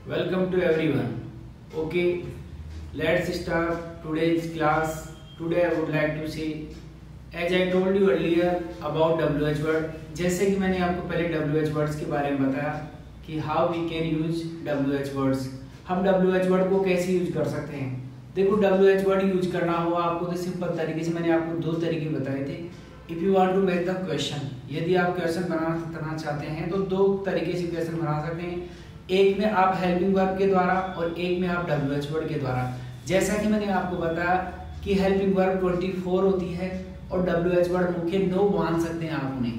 Welcome to everyone. Okay, let's start today's class. Today I would like to say, as I told you earlier about WH word. जैसे कि मैंने आपको पहले WH words के बारे में बताया कि how we can use WH words. हम WH word को कैसे यूज कर सकते हैं. देखो WH word यूज करना हो आपको तो सिंपल तरीके से मैंने आपको दो तरीके बताए थे. If you want to make the question, यदि आप क्वेश्चन बनाना चाहते हैं तो दो तरीके से क्वेश्चन बना सकते हैं. एक में आप हेल्पिंग वर्ब के द्वारा और एक में आप WH वर्ड के द्वारा. जैसा कि मैंने आपको बताया कि हेल्पिंग वर्ब 24 होती है और WH वर्ड मुख्य 9 मान सकते हैं आप उन्हें.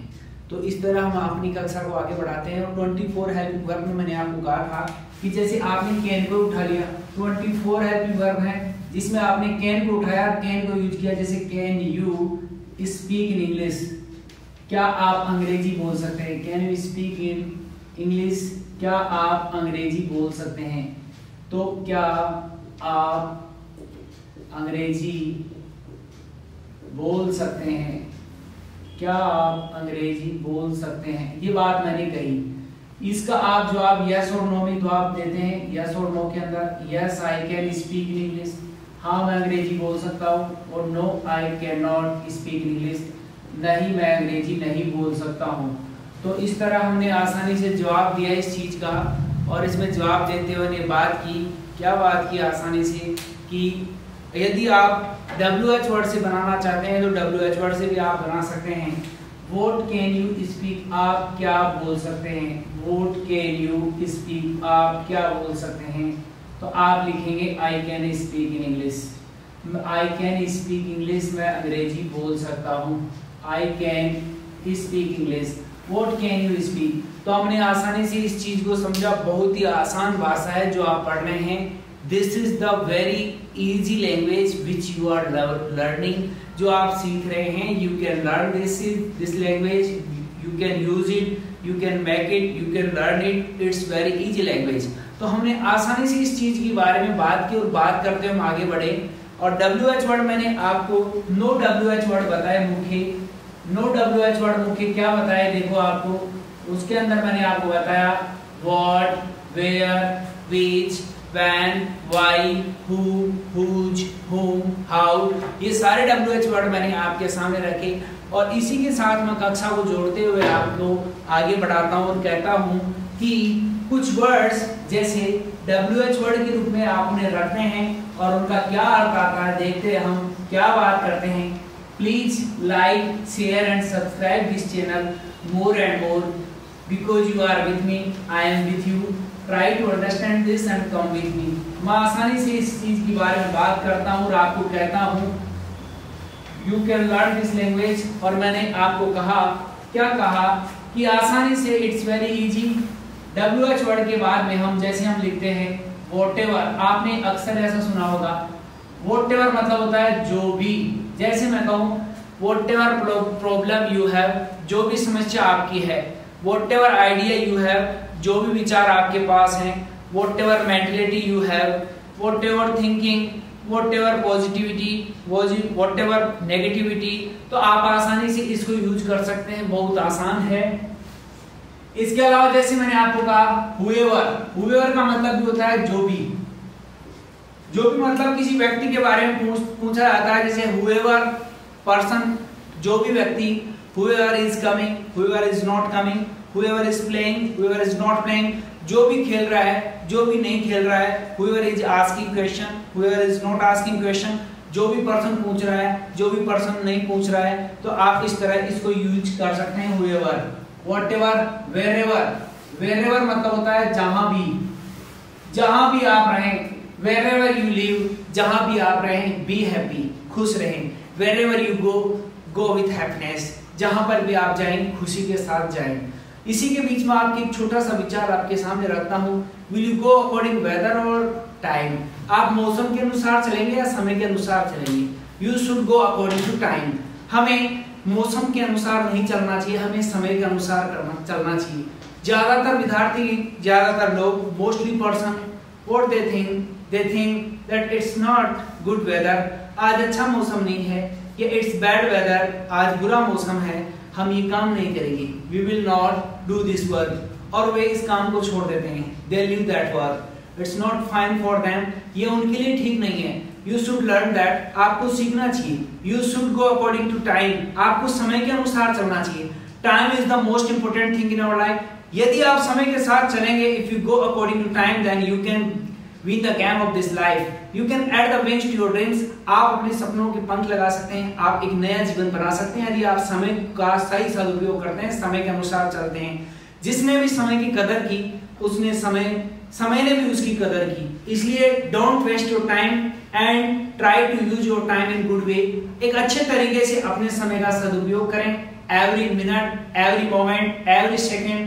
तो इस तरह हम अपनी कक्षा को आगे बढ़ाते हैं. और 24 हेल्पिंग वर्ब में मैंने आपको कहा था कि जैसे आपने कैन को उठा लिया, 24 हेल्पिंग वर्ब है जिसमें आपने कैन को उठाया, कैन को यूज किया. जैसे can you speak in English, क्या आप अंग्रेजी बोल सकते हैं. Can you speak in English, क्या आप अंग्रेजी बोल सकते हैं. तो क्या आप अंग्रेजी बोल सकते हैं, क्या आप अंग्रेजी बोल सकते हैं. ये बात मैंने कही. इसका आप जवाब यस और नो में जवाब देते हैं. यस और नो के अंदर yes I can speak in English, हाँ मैं अंग्रेजी बोल सकता हूँ. और no I can not speak in English, नहीं मैं अंग्रेजी नहीं बोल सकता हूँ. तो इस तरह हमने आसानी से जवाब दिया इस चीज़ का. और इसमें जवाब देते हुए ने बात की, क्या बात की आसानी से कि यदि आप WH वर्ड से बनाना चाहते हैं तो WH वर्ड से भी आप बना सकते हैं. What can you speak, आप क्या बोल सकते हैं. What can you speak, आप क्या बोल सकते हैं. तो आप लिखेंगे I can speak in English. I can speak English, मैं अंग्रेजी बोल सकता हूँ. I can speak English. What can you speak? तो हमने आसानी से इस चीज को समझा. बहुत ही आसान भाषा है जो आप पढ़ रहे हैं. This is the very easy language which you are learning. जो आप सीख रहे हैं, you can learn this language. You can use it, you can make it, you can learn it. It's very easy language. तो हमने आसानी से इस चीज के बारे में बात की और बात करते हुए हम आगे बढ़े. और WH वर्ड मैंने आपको नो WH वर्ड बताए मुख्य. नो WH वर्ड मुख्य क्या बताया देखो आपको. उसके अंदर मैंने आपको बताया what, where, which, when, why, who, whose, whom, how. ये सारे WH वर्ड मैंने आपके सामने रखे. और इसी के साथ मैं कक्षा को जोड़ते हुए आपको आगे बढ़ाता हूँ और कहता हूँ कि कुछ वर्ड्स जैसे WH वर्ड के रूप में आप उन्हें रखते हैं और उनका क्या अर्थ आता है. देखते हैं हम क्या बात करते हैं. Please like, share and subscribe this channel more and more because you are with me, I am with you. Try to understand this and come with me. मैं आसानी से इस चीज के बारे में बात करता हूँ और आपको कहता हूँ You can learn this language. और मैंने आपको कहा, क्या कहा कि आसानी से it's very easy. WH word के बाद में हम जैसे हम लिखते हैं whatever. आपने अक्सर ऐसा सुना होगा. whatever मतलब होता है जो भी. जैसे मैं कहूँ whatever problem you have, जो भी समस्या आपकी है. whatever idea you have, जो भी विचार आपके पास हैं. whatever mentality you have, whatever thinking, whatever positivity, whatever negativity. तो आप आसानी से इसको यूज कर सकते हैं. बहुत आसान है. इसके अलावा जैसे मैंने आपको कहा whoever का मतलब भी होता है जो भी. जो भी मतलब किसी व्यक्ति के बारे में पूछा जाता है. जैसे whoever person, जो भी व्यक्ति. whoever is coming, whoever is not coming, whoever is playing, whoever is not playing. जो भी खेल रहा है, जो भी नहीं खेल रहा है. whoever is asking question, whoever is not asking question. जो भी पर्सन पूछ रहा है, जो भी पर्सन नहीं पूछ रहा है. तो आप इस तरह इसको यूज कर सकते हैं. whoever, whatever, wherever. wherever मतलब होता है जहां भी. जहां भी आप रहें. wherever you live, जहां भी आप रहें. be happy, खुश रहें. wherever you go with happiness. जहां पर भी आप जाएं खुशी के साथ जाएं. इसी के बीच में आपके एक छोटा सा विचार आपके सामने रखता हूं. will you go according weather or time? आप मौसम के अनुसार चलेंगे या समय के अनुसार चलेंगे. you should go according to time. हमें मौसम के अनुसार नहीं चलना चाहिए, हमें समय के अनुसार चलना चाहिए. ज्यादातर विद्यार्थी, ज्यादातर लोग, mostly person, what they think that it's not good weather. आज अच्छा मौसम नहीं है. ये it's bad weather, आज बुरा मौसम है, हम ये काम नहीं करेंगे. we will not do this work. और वे इस काम को छोड़ देते हैं. they leave that work. It's not fine for them, ये उनके लिए ठीक नहीं है। यू शुड लर्न दैट, आपको सीखना चाहिए। You should go according to time, आपको समय के अनुसार चलना चाहिए। Time is the most important thing in our life. यदि आप समय के साथ चलेंगे, if you go according to time, then you can win the game of this life. You can add the wings to your dreams. आप अपने सपनों के पंख लगा सकते हैं, आप एक नया जीवन बना सकते हैं यदि आप समय का सही सदुपयोग करते हैं, समय के अनुसार चलते हैं। जिसने भी समय की कदर की, उसने समय ने भी उसकी कदर की। इसलिए don't waste your time and try to use your time in good way. एक अच्छे तरीके से अपने समय का सदुपयोग करें। Every minute, every moment, every second,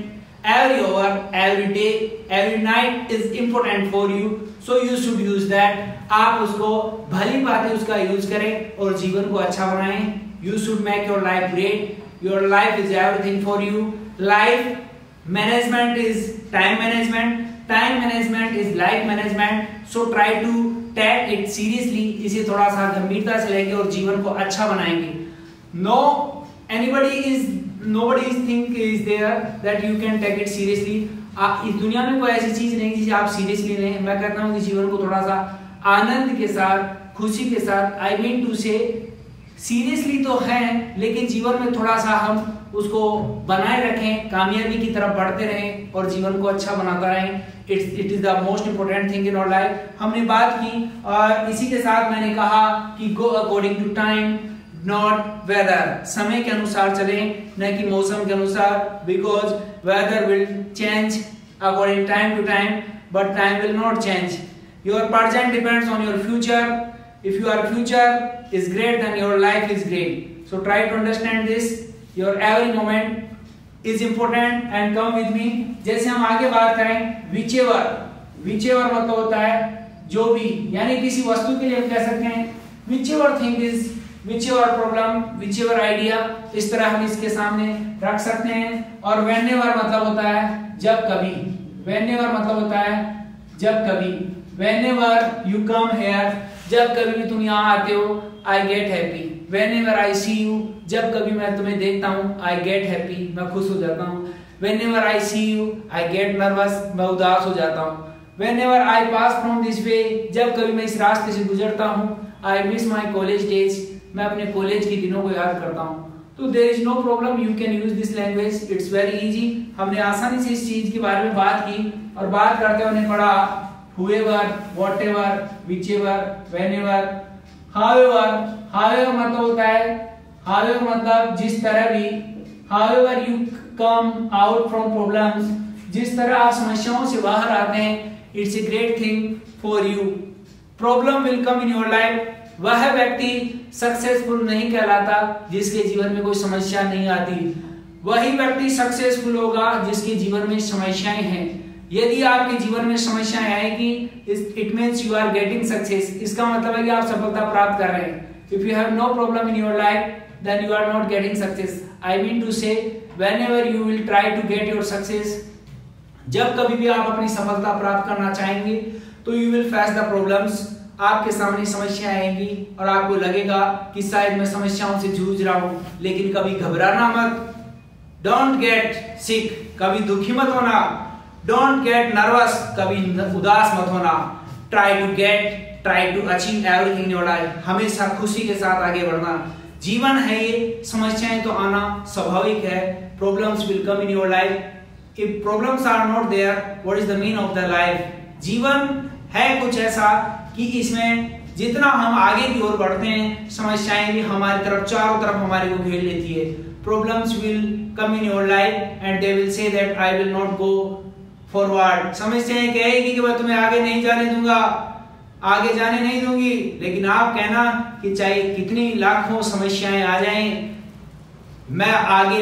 every hour, every day, every night is important for you, so you should use that. आप उसको भली भांति उसका यूज करें और जीवन को अच्छा बनाएं। You should make your life great. Your life is everything for you. Life management is time management. Time management is life management. So try to take it seriously. इसे थोड़ा सा गंभीरता से लेंगे और जीवन को अच्छा बनाएंगे। Nobody is there that you can take it seriously. इस दुनिया में कोई ऐसी चीज नहीं जिसे आप सीरियसली लें। मैं कहता हूँ कि जीवन को थोड़ा सा आनंद के साथ, खुशी के साथ, आई मीन टू से सीरियसली तो है, लेकिन जीवन में थोड़ा सा हम उसको बनाए रखें, कामयाबी की तरफ बढ़ते रहें और जीवन को अच्छा बनाता रहें। It is the most important thing in our life. हमने बात की और इसी के साथ मैंने कहा कि go according to time, not weather. समय के अनुसार चलें, न कि मौसम के अनुसार, because weather will change according time to time, but time will not change. Your present depends on your future. If your future is great, then your life is great. So try to understand this. Your every moment is important and come with me. जैसे हम आगे बात करें, whichever मतलब होता है जो भी, यानी किसी वस्तु के लिए हम कह सकते हैं whichever thing is, whichever problem, whichever idea, इस तरह हम इसके सामने रख सकते हैं। और whenever मतलब होता है जब कभी, whenever मतलब होता है जब कभी, whenever you come here, जब कभी भी तुम यहाँ आते हो, I get happy, whenever I see you, जब कभी मैं तुम्हें देखता हूँ, I get happy, मैं खुश हो जाता हूँ, whenever I see you, I get nervous, मैं उदास हो जाता हूँ, whenever I pass from this way, जब कभी मैं इस रास्ते से गुजरता हूँ, I miss my college days, मैं अपने कॉलेज के दिनों को याद करता हूँ। तो there is no problem, you can use this language, it's very easy. हमने आसानी से इस चीज के बारे में बात की और बात करते हुए पढ़ा whoever, whatever, whichever, whenever, however। however मतलब होता है, however मतलब जिस तरह भी, however you come out from problems, जिस तरह आप समस्याओं से बाहर आते हैं, it's a great thing for you. Problem will come in your life. वह व्यक्ति सक्सेसफुल नहीं कहलाता जिसके जीवन में कोई समस्या नहीं आती, वही व्यक्ति सक्सेसफुल होगा जिसके जीवन में समस्याएं हैं। यदि आपके जीवन में समस्याएं आएगी, it means you are getting success, इसका मतलब है कि आप सफलता प्राप्त कर रहे हैं। If you have no problem in your life, then you are not getting success. I mean to say whenever you will try to get your success, जब कभी भी आप अपनी सफलता प्राप्त करना चाहेंगे, तो you will face the problems, आपके सामने समस्याएं आएंगी और आपको लगेगा कि शायद मैं समस्याओं से जूझ रहा हूं, लेकिन कभी घबराना मत। डोंट गेट सिक, कभी दुखी मत होना। डोंट गेट नर्वस, कभी उदास मत होना। Try to achieve everything in your life, हमेशा खुशी के साथ आगे बढ़ना। जीवन है ये, समस्याएं तो आना स्वाभाविक है। Problems will come in your life. If problems are not there, what is the mean of the life? जीवन है कुछ ऐसा कि इसमें जितना हम आगे की ओर बढ़ते हैं, समस्याएं भी हमारी तरफ, चारों तरफ हमारे को घेर लेती है। Problems will come in your life and they will say that I will not go forward. समस्याएं कहेगी कि मैं तुम्हें आगे नहीं जाने दूंगा, आगे जाने नहीं दूंगी, लेकिन आप कहना कि चाहे कितनी लाखों समस्याएं आ जाएं, मैं आगे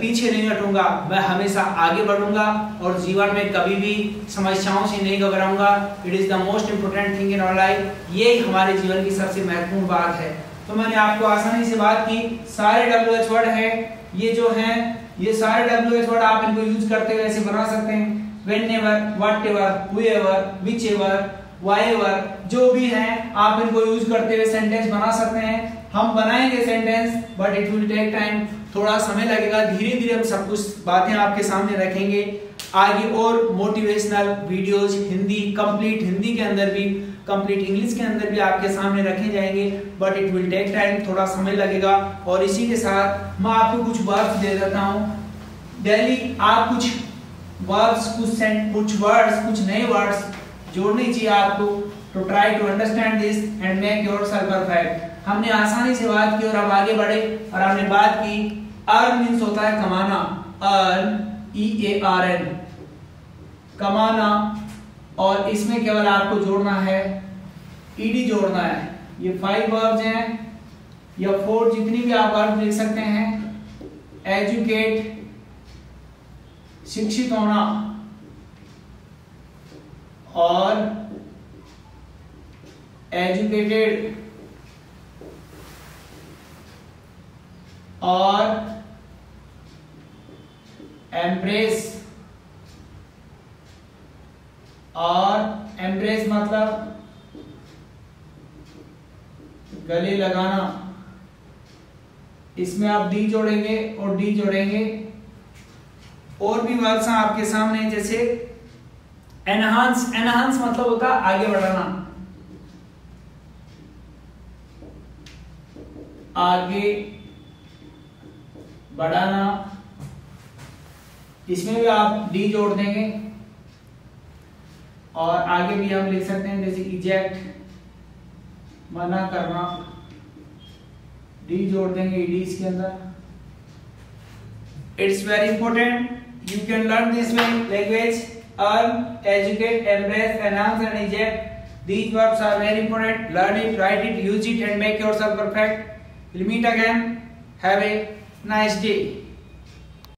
पीछे नहीं हटूंगा, मैं हमेशा आगे बढ़ूंगा और जीवन में कभी भी समस्याओं से नहीं घबराऊंगा। It is the most important thing in our life. ये हमारे जीवन की सबसे महत्वपूर्ण बात है। तो मैंने आपको आसानी से बात की, सारे WH वर्ड है, ये जो है ये सारे WH वर्ड आप इनको यूज करते हुए ऐसे बना सकते हैं। whenever, whatever, whoever, whichever, wherever, जो भी है आप इनको यूज करते हुए सेंटेंस बना सकते हैं। हम बनाएंगे sentence, but it will take time, थोड़ा समय लगेगा। धीरे धीरे हम सब कुछ बातें आपके सामने रखेंगे। आगे और motivational videos Hindi, complete Hindi के अंदर भी, कंप्लीट इंग्लिश के अंदर भी आपके सामने रखे जाएंगे, but it will take time, थोड़ा समय लगेगा। और इसी के साथ मैं आपको कुछ वर्ड्स दे देता हूँ डेली। आप कुछ वर्ड्स, कुछ वर्ड्स, कुछ नए वर्ड्स जोड़ने चाहिए आपको, to try to understand this and make yourself perfect. हमने आसानी से बात की और अब आगे बढ़े, और हमने बात की अर्न मींस होता है कमाना, अर्न EARN, कमाना, और इसमें केवल आपको जोड़ना है ed जोड़ना है। ये 5 वर्ब्स हैं या 4, जितनी भी आप वर्ब लिख सकते हैं। एजुकेट, शिक्षित होना, और एजुकेटेड, और एम्ब्रेस, और एम्ब्रेस मतलब गले लगाना। इसमें आप डी जोड़ेंगे और डी जोड़ेंगे। और भी वर्ड्स हैं आपके सामने, जैसे एनहांस, एनहांस मतलब होता है आगे बढ़ाना, आगे बढ़ाना। इसमें भी आप डी जोड़ देंगे। और आगे भी हम लिख सकते हैं जैसे इजेक्ट, मना करना, डी जोड़ देंगे ईडी इसके अंदर। It's very important, you can learn this language: earn, educate, embrace, enhance and eject. These verbs are very important. Learn it, write it, use it and make yourself perfect. We'll meet again. Have a nice day.